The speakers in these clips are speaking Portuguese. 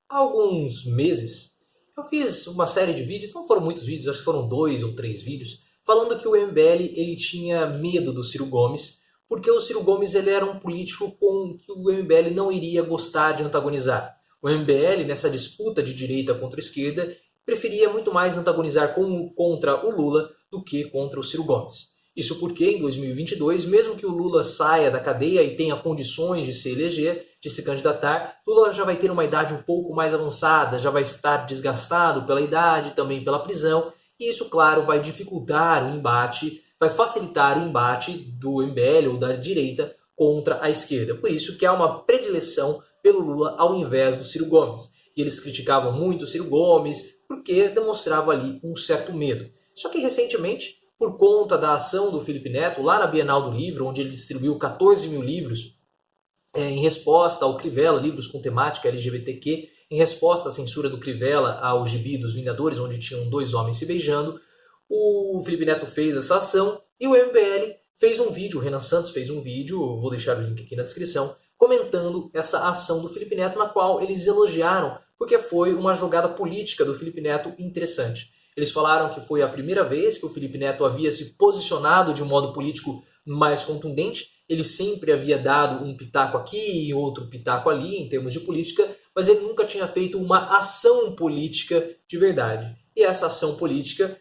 Há alguns meses, eu fiz uma série de vídeos, não foram muitos vídeos, acho que foram 2 ou 3 vídeos, falando que o MBL ele tinha medo do Ciro Gomes, porque o Ciro Gomes ele era um político com que o MBL não iria gostar de antagonizar. O MBL, nessa disputa de direita contra esquerda, preferia muito mais antagonizar contra o Lula do que contra o Ciro Gomes. Isso porque, em 2022, mesmo que o Lula saia da cadeia e tenha condições de se eleger, de se candidatar, Lula já vai ter uma idade um pouco mais avançada, já vai estar desgastado pela idade, também pela prisão, e isso, claro, vai dificultar o embate, vai facilitar o embate do MBL ou da direita contra a esquerda. Por isso que há uma predileção pelo Lula ao invés do Ciro Gomes. E eles criticavam muito o Ciro Gomes porque demonstrava ali um certo medo. Só que recentemente, por conta da ação do Felipe Neto, lá na Bienal do Livro, onde ele distribuiu 14 mil livros em resposta ao Crivella, livros com temática LGBTQ, em resposta à censura do Crivella ao Gibi dos Vingadores, onde tinham 2 homens se beijando, o Felipe Neto fez essa ação e o MBL fez um vídeo, o Renan Santos fez um vídeo, vou deixar o link aqui na descrição, comentando essa ação do Felipe Neto, na qual eles elogiaram, porque foi uma jogada política do Felipe Neto interessante. Eles falaram que foi a primeira vez que o Felipe Neto havia se posicionado de um modo político mais contundente. Ele sempre havia dado um pitaco aqui e outro pitaco ali em termos de política, mas ele nunca tinha feito uma ação política de verdade. E essa ação política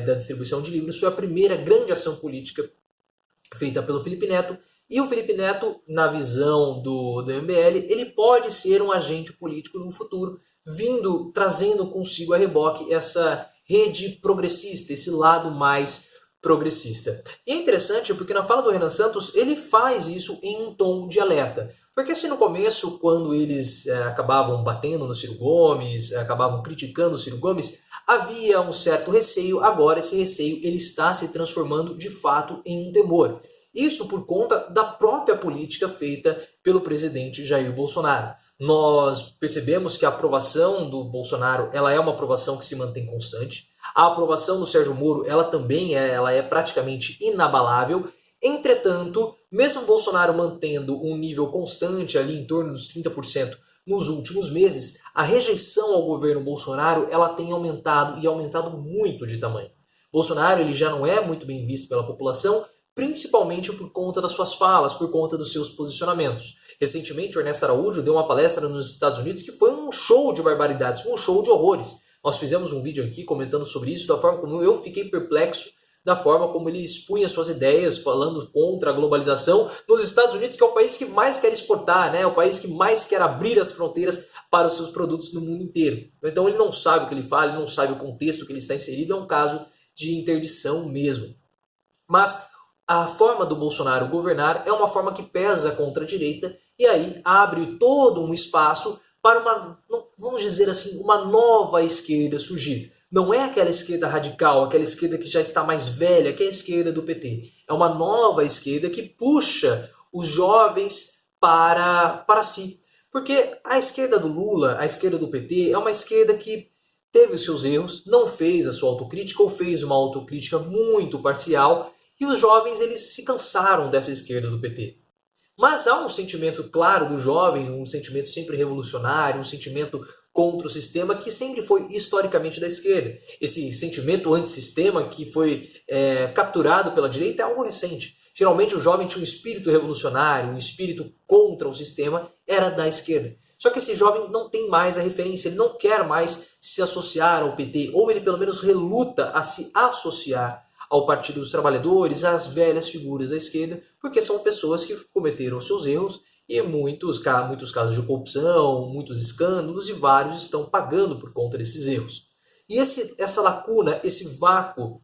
da distribuição de livros foi a primeira grande ação política feita pelo Felipe Neto. E o Felipe Neto, na visão do MBL, ele pode ser um agente político no futuro, trazendo consigo a reboque essa rede progressista, esse lado mais progressista. E é interessante porque na fala do Renan Santos, ele faz isso em um tom de alerta. Porque se no começo, quando eles acabavam batendo no Ciro Gomes, acabavam criticando o Ciro Gomes, havia um certo receio, agora esse receio ele está se transformando de fato em um temor. Isso por conta da própria política feita pelo presidente Jair Bolsonaro. Nós percebemos que a aprovação do Bolsonaro ela é uma aprovação que se mantém constante. A aprovação do Sérgio Moro ela também é praticamente inabalável. Entretanto, mesmo Bolsonaro mantendo um nível constante ali em torno dos 30% nos últimos meses, a rejeição ao governo Bolsonaro ela tem aumentado e aumentado muito de tamanho. Bolsonaro ele já não é muito bem visto pela população, principalmente por conta das suas falas, por conta dos seus posicionamentos. Recentemente, o Ernesto Araújo deu uma palestra nos Estados Unidos que foi um show de barbaridades, um show de horrores. Nós fizemos um vídeo aqui comentando sobre isso, da forma como eu fiquei perplexo, da forma como ele expunha suas ideias, falando contra a globalização nos Estados Unidos, que é o país que mais quer exportar, né? O país que mais quer abrir as fronteiras para os seus produtos no mundo inteiro. Então ele não sabe o que ele fala, ele não sabe o contexto que ele está inserido, é um caso de interdição mesmo. Mas a forma do Bolsonaro governar é uma forma que pesa contra a direita e aí abre todo um espaço para uma, vamos dizer assim, uma nova esquerda surgir. Não é aquela esquerda radical, aquela esquerda que já está mais velha, que é a esquerda do PT. É uma nova esquerda que puxa os jovens para si. Porque a esquerda do Lula, a esquerda do PT, é uma esquerda que teve os seus erros, não fez a sua autocrítica ou fez uma autocrítica muito parcial. E os jovens eles se cansaram dessa esquerda do PT. Mas há um sentimento claro do jovem, um sentimento sempre revolucionário, um sentimento contra o sistema que sempre foi historicamente da esquerda. Esse sentimento antissistema que foi capturado pela direita é algo recente. Geralmente o jovem tinha um espírito revolucionário, um espírito contra o sistema, era da esquerda. Só que esse jovem não tem mais a referência, ele não quer mais se associar ao PT, ou ele pelo menos reluta a se associar ao Partido dos Trabalhadores, às velhas figuras da esquerda, porque são pessoas que cometeram seus erros e muitos casos de corrupção, muitos escândalos e vários estão pagando por conta desses erros. E essa lacuna, esse vácuo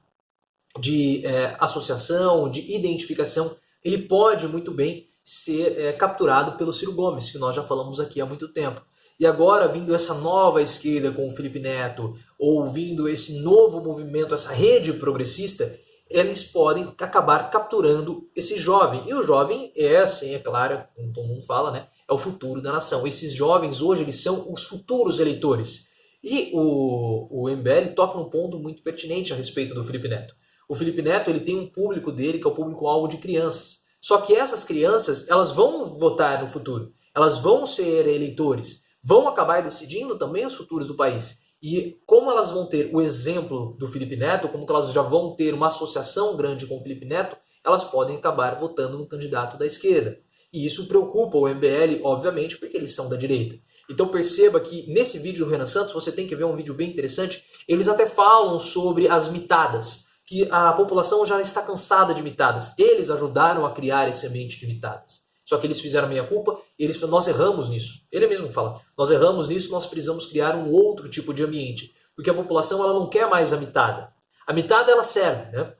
de associação, de identificação, ele pode muito bem ser capturado pelo Ciro Gomes, que nós já falamos aqui há muito tempo. E agora, vindo essa nova esquerda com o Felipe Neto, ou vindo esse novo movimento, essa rede progressista, eles podem acabar capturando esse jovem. E o jovem é, assim, é claro, como todo mundo fala, né? É o futuro da nação. Esses jovens hoje, eles são os futuros eleitores. E o MBL toca num ponto muito pertinente a respeito do Felipe Neto. O Felipe Neto ele tem um público dele que é o público-alvo de crianças. Só que essas crianças, elas vão votar no futuro. Elas vão ser eleitores. vão acabar decidindo também os futuros do país. E como elas vão ter o exemplo do Felipe Neto, como elas já vão ter uma associação grande com o Felipe Neto, elas podem acabar votando no candidato da esquerda. E isso preocupa o MBL, obviamente, porque eles são da direita. Então perceba que nesse vídeo do Renan Santos, você tem que ver um vídeo bem interessante, eles até falam sobre as mitadas, que a população já está cansada de mitadas. Eles ajudaram a criar esse ambiente de mitadas. Só que eles fizeram meia-culpa, nós erramos nisso. Ele mesmo fala, nós erramos nisso, nós precisamos criar um outro tipo de ambiente. Porque a população ela não quer mais a mitada. A mitada ela serve, né?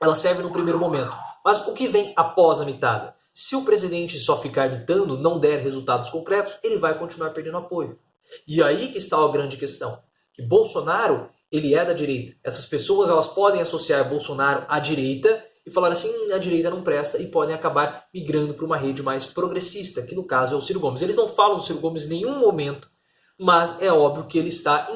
Ela serve no primeiro momento. Mas o que vem após a mitada? Se o presidente só ficar imitando, não der resultados concretos, ele vai continuar perdendo apoio. E aí que está a grande questão. Que Bolsonaro, ele é da direita. Essas pessoas elas podem associar Bolsonaro à direita e falar assim, a direita não presta, e podem acabar migrando para uma rede mais progressista, que no caso é o Ciro Gomes. Eles não falam do Ciro Gomes em nenhum momento, mas é óbvio que ele está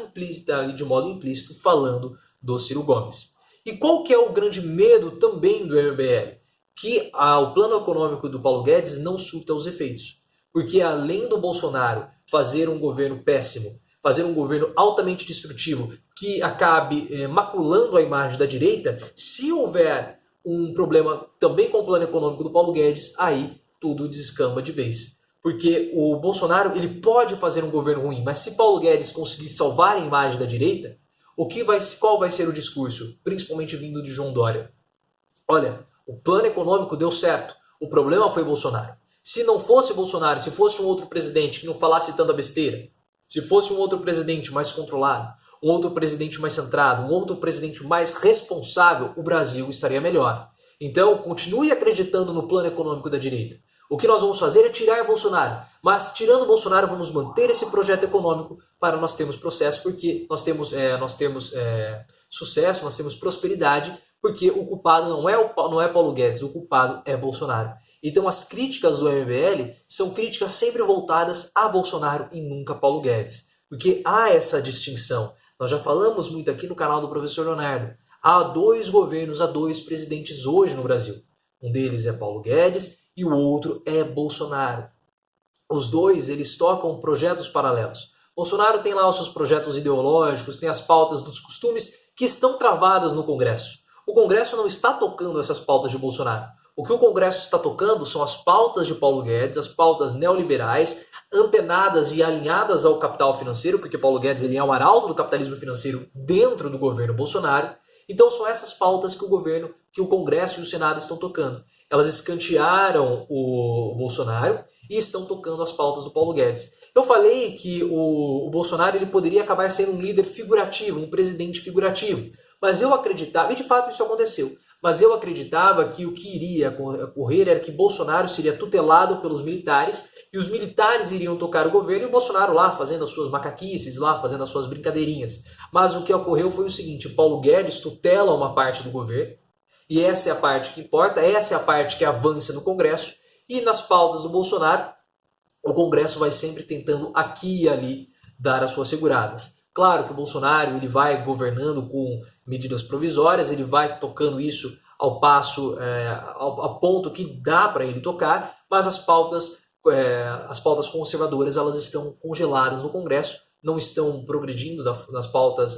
de modo implícito falando do Ciro Gomes. E qual que é o grande medo também do MBL? Que o plano econômico do Paulo Guedes não surta os efeitos. Porque além do Bolsonaro fazer um governo péssimo, fazer um governo altamente destrutivo, que acabe maculando a imagem da direita, se houver um problema também com o plano econômico do Paulo Guedes, aí tudo descamba de vez. Porque o Bolsonaro ele pode fazer um governo ruim, mas se Paulo Guedes conseguir salvar a imagem da direita, qual vai ser o discurso? Principalmente vindo de João Dória. Olha, o plano econômico deu certo, o problema foi Bolsonaro. Se não fosse Bolsonaro, se fosse um outro presidente que não falasse tanta besteira, se fosse um outro presidente mais controlado, um outro presidente mais centrado, um outro presidente mais responsável, o Brasil estaria melhor. Então, continue acreditando no plano econômico da direita. O que nós vamos fazer é tirar Bolsonaro. Mas, tirando Bolsonaro, vamos manter esse projeto econômico para nós termos processo, porque nós temos sucesso, nós temos prosperidade, porque o culpado não é Paulo Guedes, o culpado é Bolsonaro. Então, as críticas do MBL são críticas sempre voltadas a Bolsonaro e nunca a Paulo Guedes. Porque há essa distinção. Nós já falamos muito aqui no canal do professor Leonardo. Há 2 governos, há 2 presidentes hoje no Brasil. Um deles é Paulo Guedes e o outro é Bolsonaro. Os 2, eles tocam projetos paralelos. Bolsonaro tem lá os seus projetos ideológicos, tem as pautas dos costumes que estão travadas no Congresso. O Congresso não está tocando essas pautas de Bolsonaro. O que o Congresso está tocando são as pautas de Paulo Guedes, as pautas neoliberais, antenadas e alinhadas ao capital financeiro, porque Paulo Guedes ele é um arauto do capitalismo financeiro dentro do governo Bolsonaro. Então são essas pautas que o Congresso e o Senado estão tocando. Elas escantearam o Bolsonaro e estão tocando as pautas do Paulo Guedes. Eu falei que o Bolsonaro ele poderia acabar sendo um líder figurativo, um presidente figurativo. Mas eu acreditava, e de fato isso aconteceu, mas eu acreditava que o que iria ocorrer era que Bolsonaro seria tutelado pelos militares e os militares iriam tocar o governo e o Bolsonaro lá fazendo as suas macaquices, lá fazendo as suas brincadeirinhas. Mas o que ocorreu foi o seguinte, Paulo Guedes tutela uma parte do governo e essa é a parte que importa, essa é a parte que avança no Congresso e nas pautas do Bolsonaro o Congresso vai sempre tentando aqui e ali dar as suas seguradas. Claro que o Bolsonaro ele vai governando com medidas provisórias, ele vai tocando isso ao ponto que dá para ele tocar, mas as pautas conservadoras elas estão congeladas no Congresso, não estão progredindo nas pautas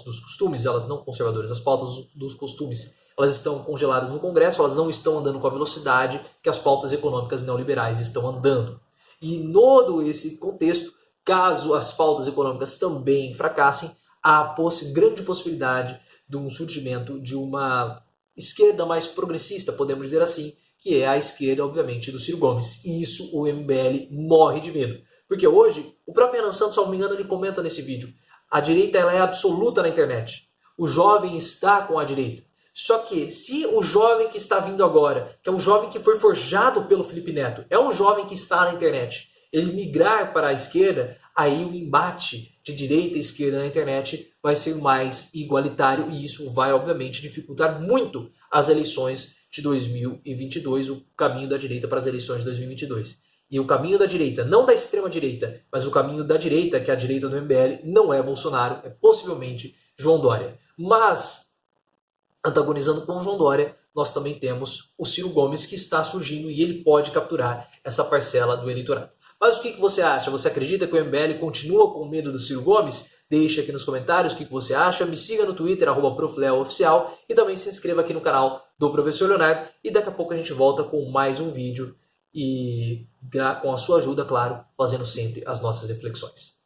dos costumes, elas não conservadoras, as pautas dos costumes elas estão congeladas no Congresso, elas não estão andando com a velocidade que as pautas econômicas neoliberais estão andando. E em todo esse contexto, caso as pautas econômicas também fracassem, há grande possibilidade de um surgimento de uma esquerda mais progressista, podemos dizer assim, que é a esquerda, obviamente, do Ciro Gomes. E isso o MBL morre de medo. Porque hoje, o próprio Renan Santos, se não me engano, ele comenta nesse vídeo, a direita ela é absoluta na internet. O jovem está com a direita. Só que se o jovem que está vindo agora, que é um jovem que foi forjado pelo Felipe Neto, é um jovem que está na internet, ele migrar para a esquerda, aí o embate de direita e esquerda na internet vai ser mais igualitário e isso vai, obviamente, dificultar muito as eleições de 2022, o caminho da direita para as eleições de 2022. E o caminho da direita, não da extrema direita, mas o caminho da direita, que é a direita do MBL, não é Bolsonaro, é possivelmente João Dória. Mas, antagonizando com o João Dória, nós também temos o Ciro Gomes que está surgindo e ele pode capturar essa parcela do eleitorado. Mas o que você acha? Você acredita que o MBL continua com medo do Ciro Gomes? Deixa aqui nos comentários o que você acha. Me siga no Twitter, @profleooficial, e também se inscreva aqui no canal do Professor Leonardo. E daqui a pouco a gente volta com mais um vídeo e com a sua ajuda, claro, fazendo sempre as nossas reflexões.